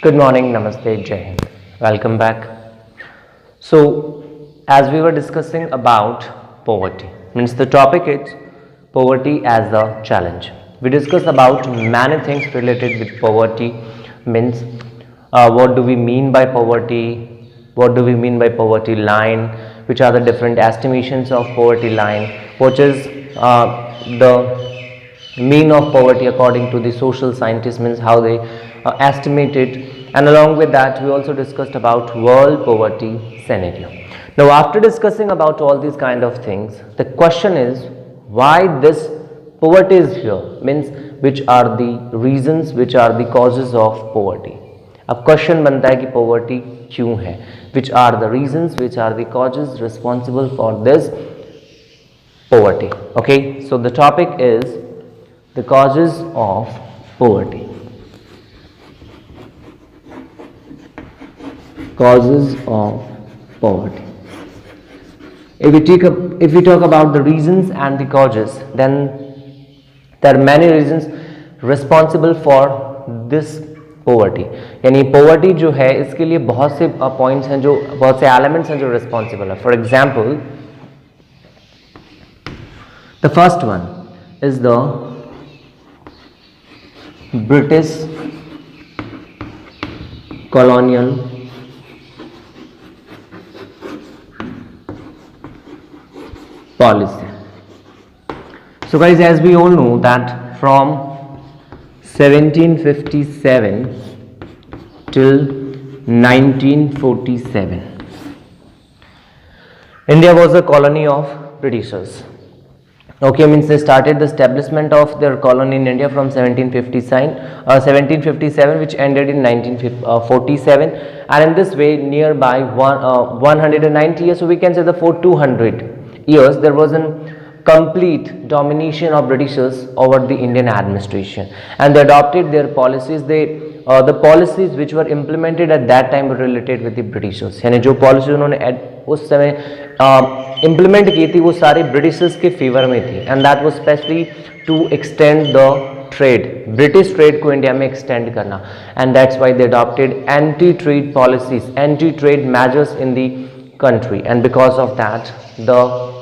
Good morning, Namaste, Jai Hind. Welcome back. So, as we were discussing about poverty, means the topic is poverty as a challenge. We discussed about many things related with poverty, means what do we mean by poverty, what do we mean by poverty line, which are the different estimations of poverty line, which is the mean of poverty according to the social scientists, means how they estimate it, and along with that we also discussed about world poverty scenario. Now after discussing about all these kind of things, the question is why this poverty is here, means which are the reasons, which are the causes of poverty. अब question बनता है कि poverty क्यों है, which are the reasons, which are the causes responsible for this poverty. Okay, so the topic is the causes of poverty. Causes of poverty. If we talk about the reasons and the causes, then there are many reasons responsible for this poverty. यानी poverty जो है इसके लिए बहुत से points हैं, जो बहुत से elements हैं जो responsible है. For example, the first one is the British colonial policy. So guys, as we all know that from 1757 till 1947, India was a colony of Britishers. Okay, means they started the establishment of their colony in India from 1757, which ended in 1947, and in this way nearby 190 years, so we can say the for 200 years there was a complete domination of Britishers over the Indian administration, and they adopted their policies. The policies which were implemented at that time were related with the Britishers. यानी जो policies उन्होंने उस समय implement की थी वो सारी Britishers के favor में थी, and that was specially to extend the trade, British trade को इंडिया में extend करना, and that's why they adopted anti-trade policies, anti-trade measures in the country, and because of that the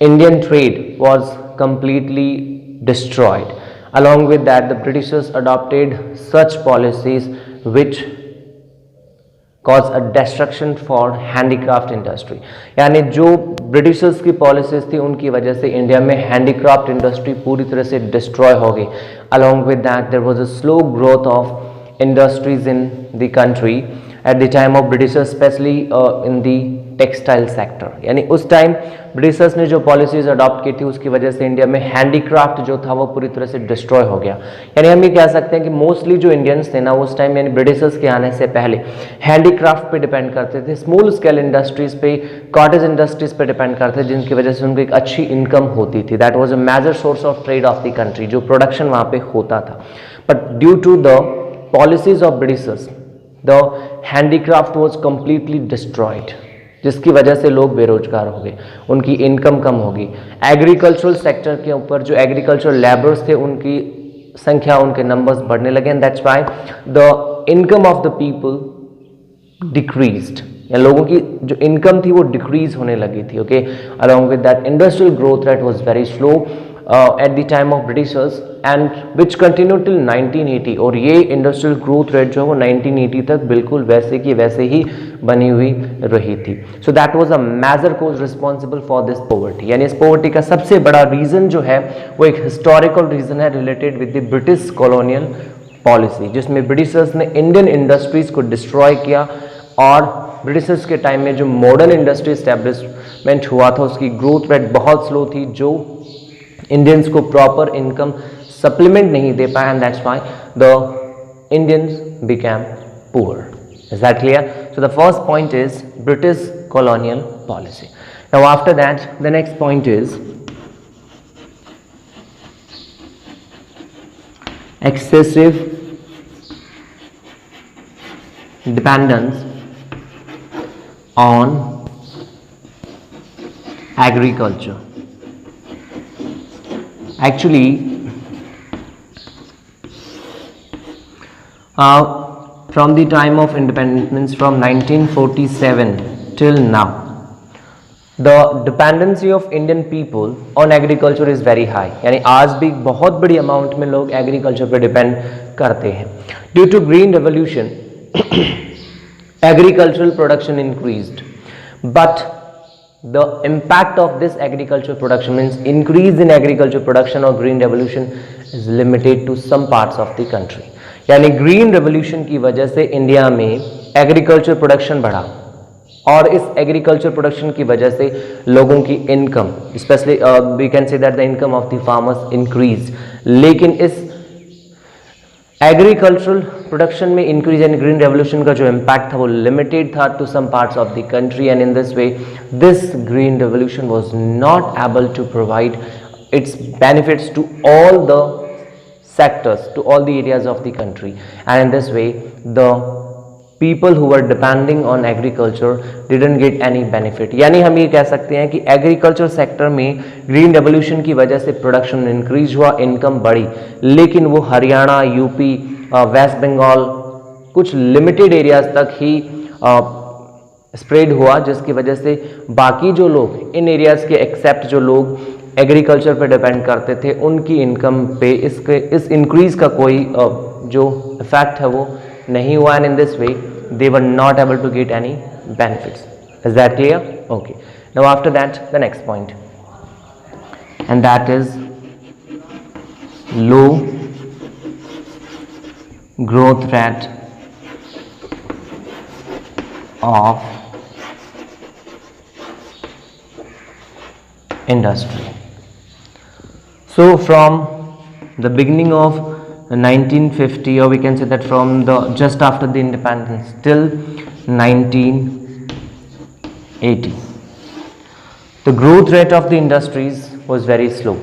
Indian trade was completely destroyed. Along with that, the Britishers adopted such policies which caused a destruction for handicraft industry. यानी जो Britishers की policies थी उनकी वजह से India में handicraft industry पूरी तरह से destroy हो गई. Along with that, there was a slow growth of industries in the country at the time of Britishers, especially in the textile sector. यानी उस टाइम ब्रिटिशर्स ने जो पॉलिसीज अडॉप्ट की थी उसकी वजह से इंडिया में हैंडीक्राफ्ट जो था वो पूरी तरह से डिस्ट्रॉय हो गया. यानी हम ये कह सकते हैं कि मोस्टली जो इंडियंस थे ना उस टाइम यानी ब्रिटिशर्स के आने से पहले हैंडीक्राफ्ट पे डिपेंड करते थे, स्मॉल स्केल इंडस्ट्रीज पे, कॉटेज इंडस्ट्रीज पे डिपेंड करते थे, जिनकी वजह से उनको एक अच्छी इनकम होती थी. That was a major source of trade of the country, जो प्रोडक्शन वहाँ पे होता था. But due to the policies of Britishers the handicraft was completely destroyed, जिसकी वजह से लोग बेरोजगार हो गए, उनकी इनकम कम होगी. एग्रीकल्चरल सेक्टर के ऊपर जो एग्रीकल्चरल लेबर्स थे उनकी संख्या, उनके नंबर्स बढ़ने लगे, and that's why the income of the people decreased, या लोगों की जो इनकम थी वो डिक्रीज होने लगी थी. Okay, along with that industrial growth rate was very slow at the time of Britishers and which continue till 1980, और ये इंडस्ट्रियल ग्रोथ रेट जो है वो 1980 तक बिल्कुल वैसे की वैसे ही बनी हुई रही थी. So that was a major cause responsible for this poverty. यानी इस पॉवर्टी का सबसे बड़ा रीजन जो है वो एक हिस्टोरिकल रीजन है related with the British colonial policy, जिसमें ब्रिटिशर्स ने इंडियन इंडस्ट्रीज को डिस्ट्रॉय किया, और ब्रिटिशर्स के टाइम में जो मॉडर्न इंडस्ट्री एस्टेब्लिशमेंट हुआ था उसकी ग्रोथ रेट बहुत स्लो थी, जो इंडियंस को प्रॉपर इनकम सप्लीमेंट नहीं दे पाया, and that's why the Indians became poor. Is that clear? So the first point is British colonial policy. Now after that, the next point is excessive dependence on agriculture. Actually, From the time of independence from 1947 till now, the dependency of Indian people on agriculture is very high. यानी आज भी बहुत बड़ी amount में लोग agriculture पे depend करते हैं. Due to green revolution agricultural production increased, but the impact of this agricultural production means increase in agriculture production or green revolution is limited to some parts of the country. यानी green revolution की वजह से India में agriculture production बढ़ा और इस agriculture production की वजह से लोगों की income specially we can say that the income of the farmers increase. लेकिन इस एग्रीकल्चरल प्रोडक्शन में इंक्रीज एंड ग्रीन रेवोल्यूशन का जो इम्पैक्ट था वो लिमिटेड था to some parts of the country, and in this way this green revolution was not able to provide its benefits to all the sectors, to all the areas of the country, and in this way the people who were depending on agriculture didn't get any benefit. यानी हम ये कह सकते हैं कि agriculture sector में green revolution की वजह से प्रोडक्शन इंक्रीज हुआ, इनकम बढ़ी, लेकिन वो हरियाणा, यूपी, वेस्ट बंगाल कुछ लिमिटेड एरियाज तक ही स्प्रेड हुआ, जिसकी वजह से बाकी जो लोग इन एरियाज के एक्सेप्ट जो लोग एग्रीकल्चर पे डिपेंड करते थे उनकी इनकम पे इस इंक्रीज का कोई जो इफेक्ट है वो नहीं हुआ, and in this way they were not able to get any benefits. Is that clear? Okay. Now after that the next point, and that is low growth rate of industry. So from the beginning of 1950, or we can say that from the just after the independence till 1980, the growth rate of the industries was very slow,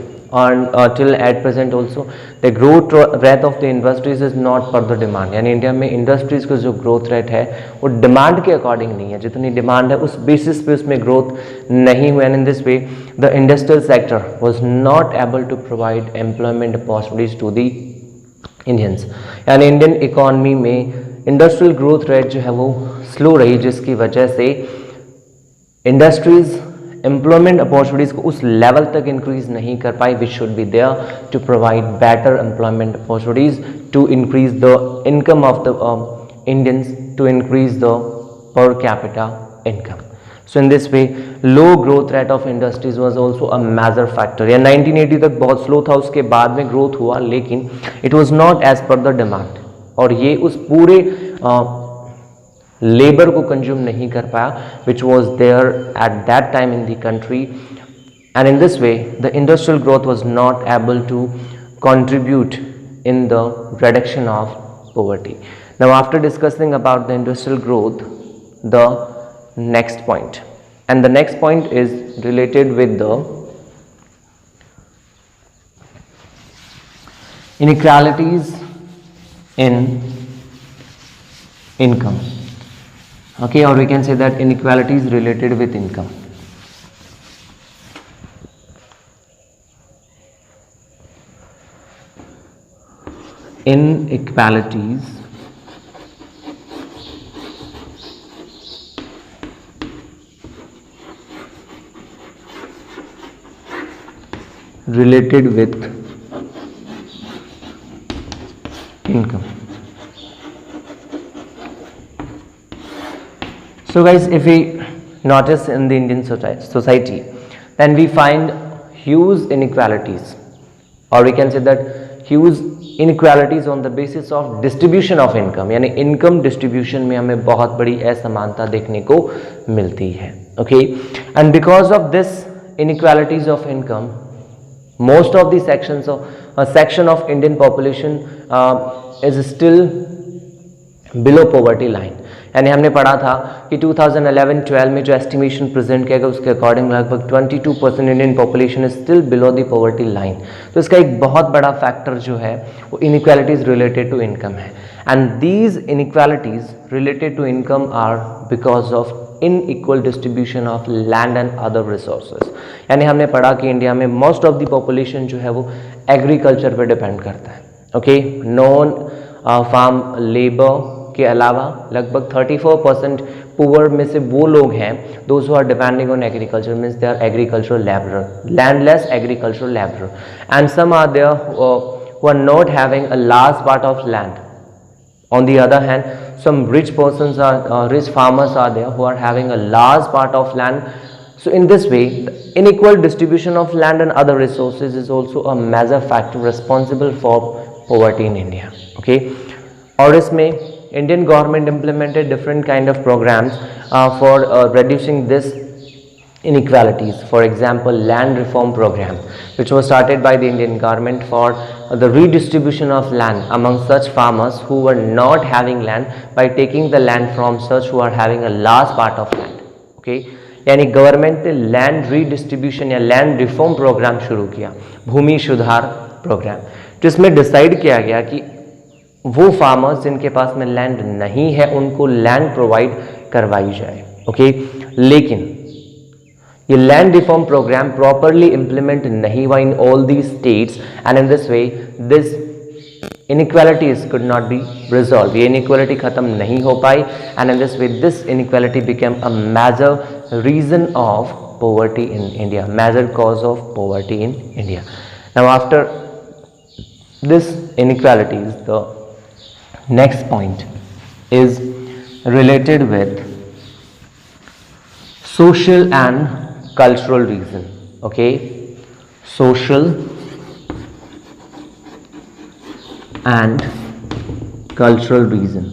and till at present also the growth rate of the industries is not per the demand. यानी India में industries का जो growth rate है वो demand के according नहीं है, जितनी डिमांड है उस बेसिस पे उसमें ग्रोथ नहीं हुआ, and in this way the industrial sector was not able to provide employment opportunities to the Indians. यानी इंडियन इकोनॉमी में इंडस्ट्रियल ग्रोथ रेट जो है वो स्लो रही, जिसकी वजह से इंडस्ट्रीज एम्प्लॉयमेंट अपॉर्चुनिटीज को उस लेवल तक इंक्रीज नहीं कर पाई which should be there to provide better employment opportunities to increase the income of the Indians, to increase the per capita income. So in this way low growth rate of industries was also a major factor. या 1980 तक बहुत slow था, उसके बाद में growth हुआ, लेकिन it was not as per the demand, और ये उस पूरे लेबर को कंज्यूम नहीं कर पाया which was there at that time in the country, and in this way the industrial growth was not able to contribute in the reduction of poverty. Now after discussing about the industrial growth, the next point, and the next point is related with the inequalities in income. Okay, or we can say that inequalities related with income. Inequalities related with income. So guys, if we notice in the Indian society, then we find huge inequalities, or we can say that huge inequalities on the basis of distribution of income. यानी income distribution में हमें बहुत बड़ी असमानता देखने को मिलती है. Okay, and because of this inequalities of income, most of the sections of section of Indian population is still below poverty line. यानी हमने पढ़ा था कि 2011-12 में जो एस्टिमेशन प्रेजेंट किया गया उसके अकॉर्डिंग लगभग 22% Indian population is still below the poverty line. तो इसका एक बहुत बड़ा फैक्टर जो है वो इनइक्वालिटीज रिलेटेड टू इनकम है, and these inequalities related to income are because of unequal distribution of land and other resources. यानी हमने पढ़ा कि इंडिया में मोस्ट ऑफ द पॉपुलेशन जो है वो एग्रीकल्चर पर डिपेंड करता है. ओके, नॉन फार्म लेबर के अलावा लगभग 34% पुअर में से वो लोग हैं those who are depending on agriculture, means they are agricultural labourer, landless agricultural labourer, and some are there who are not having a large part of land. On the other hand, some rich persons are rich farmers are there who are having a large part of land. So in this way, the unequal distribution of land and other resources is also a major factor responsible for poverty in India. Okay, और इसमें Indian government implemented different kind of programs for reducing this inequalities. For example, land reform program, which was started by the Indian government for the redistribution of land among such farmers who were not having land by taking the land from such who are having a large part of land. Okay, यानी government ने land redistribution या land reform programme शुरू किया, भूमि सुधार programme, जिसमें decide किया गया कि वो फार्मर्स जिनके पास में लैंड नहीं है उनको लैंड प्रोवाइड करवाई जाए. ओके, लेकिन ये land reform programme properly implement नहीं हुआ in all the states, and in this way this inequalities could not be resolved. ये inequality खत्म नहीं हो पाई, and in this way this inequality became a major reason of poverty in India, major cause of poverty in India. Now after this inequalities, the next point is related with social and cultural reason. Okay, social and cultural reason.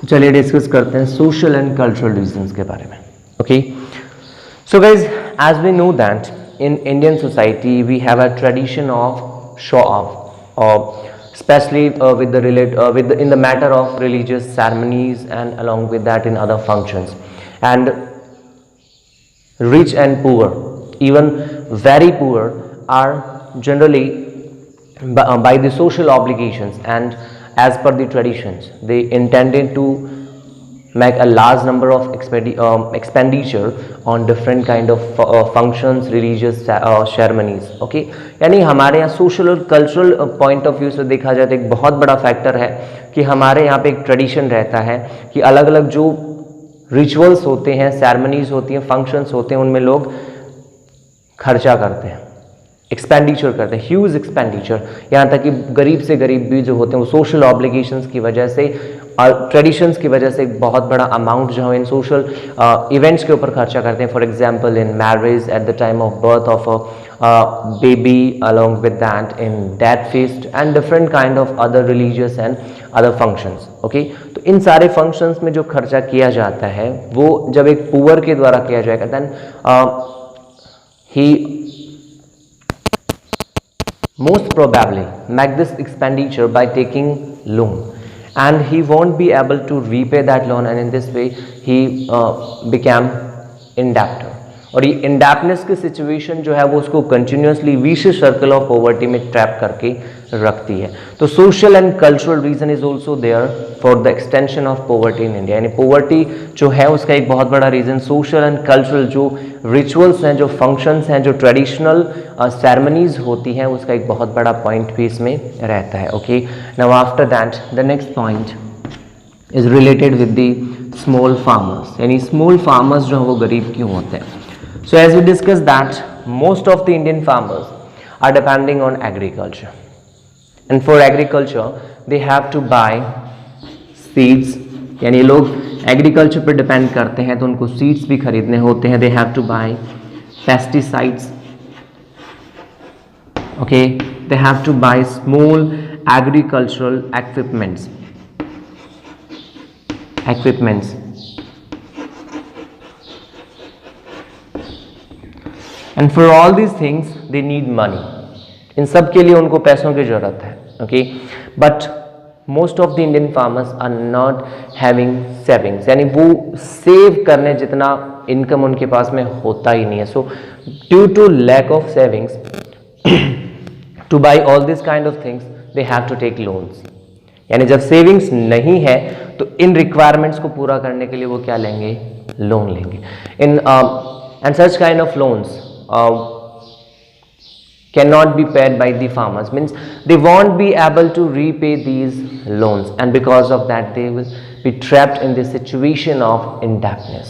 चलिए discuss करते हैं social and cultural reasons के बारे में. Okay, so guys, as we know that in Indian society we have a tradition of show off, especially in the matter of religious ceremonies and along with that in other functions. And rich and poor, even very poor, are generally by the social obligations and as per the traditions they intended to make a large number of expenditure on different kind of functions, religious ceremonies. Okay, यानी हमारे यहाँ social और cultural point of view से देखा जाए तो एक बहुत बड़ा फैक्टर है कि हमारे यहाँ पे एक ट्रेडिशन रहता है कि अलग अलग जो रिचुअल्स होते हैं, सेरेमनीज होती हैं, फंक्शंस होते हैं, उनमें लोग खर्चा करते हैं, एक्सपेंडिचर करते हैं, ह्यूज एक्सपेंडिचर. यहाँ तक कि गरीब से गरीब भी जो होते हैं वो सोशल ऑब्लिगेशंस की वजह से और ट्रेडिशंस की वजह से एक बहुत बड़ा अमाउंट जो है इन सोशल इवेंट्स के ऊपर खर्चा करते हैं. For example in marriage, at the time of birth of a baby, along with that in death feast and different kind of other religious and other functions. Okay, तो इन सारे functions में जो खर्चा किया जाता है वो जब एक पुअर के द्वारा किया जाएगा then he most probably make this expenditure by taking loan, and he won't be able to repay that loan, and in this way he became in debt. और ये इंडेप्टनेस की सिचुएशन जो है वो उसको continuously vicious circle of poverty में trap करके रखती है. तो social and cultural reason is also there for the extension of poverty in India. यानी पॉवर्टी जो है उसका एक बहुत बड़ा रीजन सोशल एंड कल्चरल जो रिचुअल्स हैं, जो फंक्शंस हैं, जो ट्रेडिशनल सेरेमनीज होती हैं, उसका एक बहुत बड़ा पॉइंट भी इसमें रहता है. Okay, now after that the next point is related with the small farmers. यानी स्मॉल फार्मर्स जो हैं वो गरीब क्यों होते हैं? So as we discussed that most of the Indian farmers are depending on agriculture, and for agriculture they have to buy seeds. यानी लोग एग्रीकल्चर पर डिपेंड करते हैं तो उनको सीड्स भी खरीदने होते हैं. They have to buy pesticides. Okay, they have to buy small agricultural equipments. And for all these things they need money. इन सब के लिए उनको पैसों की ज़रूरत है. Okay, but most of the Indian farmers are not having savings. यानी वो सेव करने जितना इनकम उनके पास में होता ही नहीं है. So due to lack of savings to buy all this kind of things they have to take loans. यानी जब सेविंग्स नहीं है तो इन रिक्वायरमेंट्स को पूरा करने के लिए वो क्या लेंगे? लोन लेंगे. In and such kind of loans cannot be paid by the farmers, means they won't be able to repay these loans, and because of that they will be trapped in the situation of indebtedness.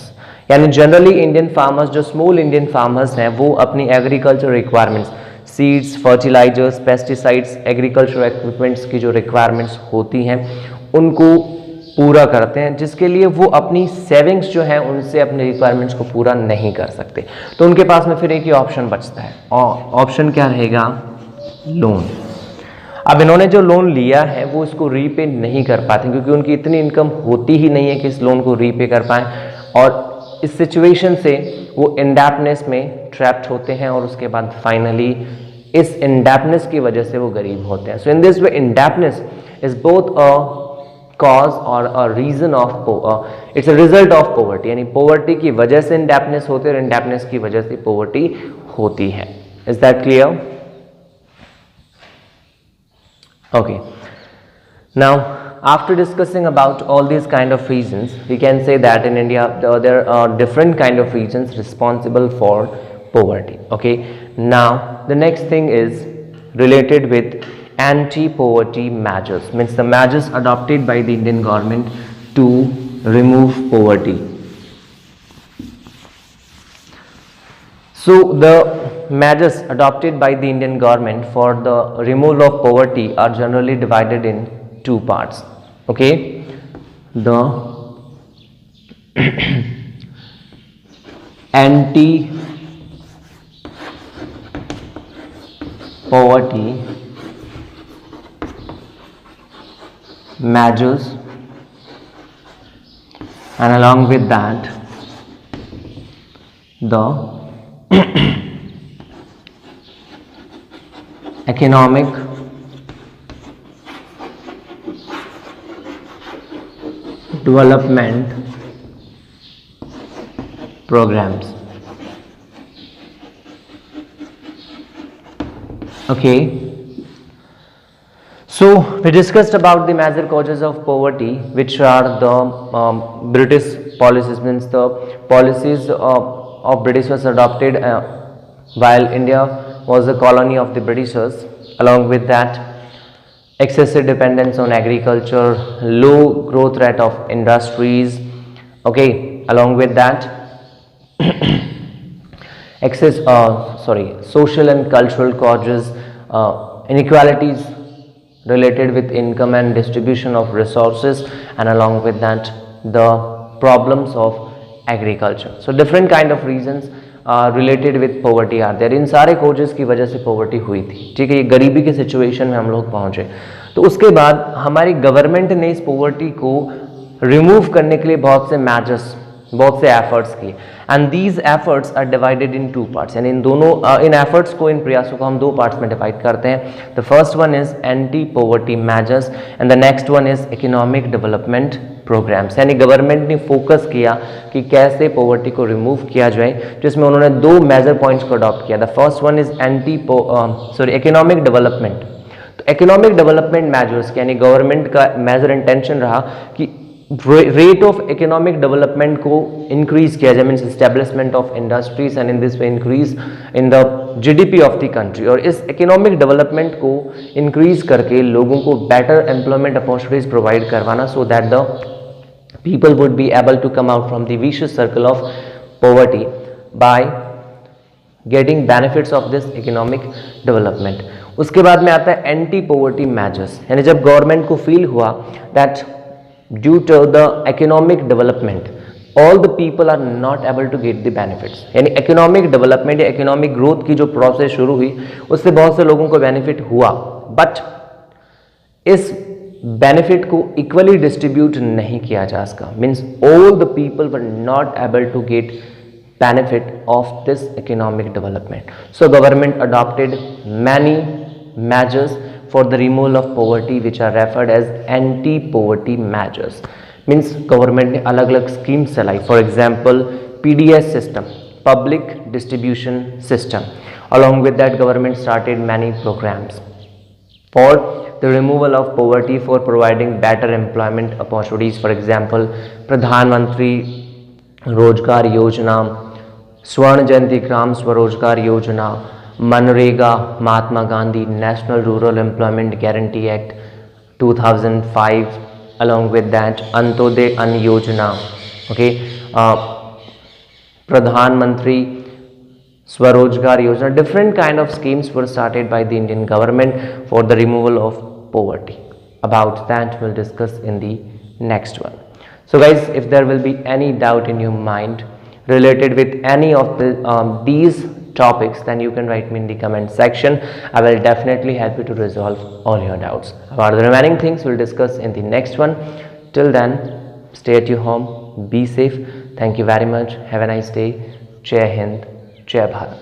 यानी generally Indian farmers, जो small Indian farmers हैं, वो अपनी agriculture requirements, seeds, fertilizers, pesticides, agriculture equipments की जो requirements होती हैं उनको पूरा करते हैं, जिसके लिए वो अपनी सेविंग्स जो है उनसे अपने रिक्वायरमेंट्स को पूरा नहीं कर सकते। तो उनके पास में फिर एक ही ऑप्शन बचता है, और ऑप्शन क्या रहेगा? लोन। अब इन्होंने जो लोन लिया है वो इसको रीपे नहीं कर पाते, क्योंकि उनकी इतनी इनकम होती ही नहीं है कि इस लोन को रीपे कर पाएँ, और इस सिचुएशन से वो इंडेप्टनेस में ट्रैप्ड होते हैं, और उसके बाद फाइनली इस इंडेप्टनेस की वजह से वो गरीब होते हैं। So in this way indebtedness is both a cause और a reason of it's a result of poverty, यानी पॉवर्टी की वजह से इंडेप्टनेस होती है और इंडेप्टनेस की वजह से पॉवर्टी होती है। Is that clear? Okay, now after discussing about all these kind of reasons, we can say that in India there are different kind of reasons responsible for poverty. Okay, now the next thing is related with anti-poverty measures, means the measures adopted by the Indian government to remove poverty. So the measures adopted by the Indian government for the removal of poverty are generally divided in two parts. Okay, the anti-poverty measures, and along with that the economic development programs. Okay, so we discussed about the major causes of poverty, which are the British policies, means the policies of British was adopted while India was a colony of the Britishers. Along with that, excessive dependence on agriculture, low growth rate of industries. Okay, along with that social and cultural causes, inequalities related with income and distribution of resources, and along with that the problems of agriculture. So different kind of reasons related with poverty are there. इन सारे causes की वजह से poverty हुई थी, ठीक है, ये गरीबी के सिचुएशन में हम लोग पहुंचे। तो उसके बाद हमारी गवर्नमेंट ने इस पॉवर्टी को रिमूव करने के लिए बहुत से मेजर्स, बहुत से एफर्ट्स किए, and these efforts are divided in two parts, यानी इन एफर्ट्स को, इन प्रयासों को हम दो पार्ट्स में डिवाइड करते हैं। The first one is anti poverty measures and the next one is economic development programmes, यानी गवर्नमेंट ने फोकस किया कि कैसे पॉवर्टी को रिमूव किया जाए, जिसमें उन्होंने दो मेजर पॉइंट्स को अडॉप्ट किया। The first one is economic development. तो इकोनॉमिक डेवलपमेंट मेजर्स, यानी गवर्नमेंट का मेजर इंटेंशन रहा कि रेट ऑफ इकोनॉमिक डेवलपमेंट को इंक्रीज किया जाए, means establishment of industries and in this way increase in the GDP of the country. और इस इकोनॉमिक डेवलपमेंट को इंक्रीज करके लोगों को बेटर एम्प्लॉयमेंट अपॉर्चुनिटीज प्रोवाइड करवाना, so that the people would be able to come out from the vicious circle of poverty by getting benefits of this economic development. उसके बाद में आता है एंटी पॉवर्टी मेजर्स, यानी जब गवर्नमेंट को feel हुआ that due to the economic development all the people are not able to get the benefits, यानी इकोनॉमिक डेवलपमेंट या इकोनॉमिक ग्रोथ की जो प्रोसेस शुरू हुई उससे बहुत से लोगों को बेनिफिट हुआ, बट इस बेनिफिट को इक्वली डिस्ट्रीब्यूट नहीं किया जा सका, means all the people were not able to get benefit of this economic development. So government adopted many measures for the removal of poverty which are referred as anti poverty measures, means government ने अलग अलग schemes चलाई, for example PDS system, public distribution system, along with that government started many programs for the removal of poverty, for providing better employment opportunities, for example प्रधानमंत्री रोजगार योजना, स्वर्ण जयंती ग्राम स्वरोजगार योजना, Manrega, Mahatma Gandhi National Rural Employment Guarantee Act 2005, along with that Antoday Ann Yojana, okay, Pradhan Mantri Swarojgar Yojana. Different kind of schemes were started by the Indian government for the removal of poverty. About that we'll discuss in the next one. So guys, if there will be any doubt in your mind related with any of these topics, then you can write me in the comment section. I will definitely help you to resolve all your doubts. About the remaining things we'll discuss in the next one. Till then, stay at your home, be safe. Thank you very much. Have a nice day. Jai Hind, Jai Bharat.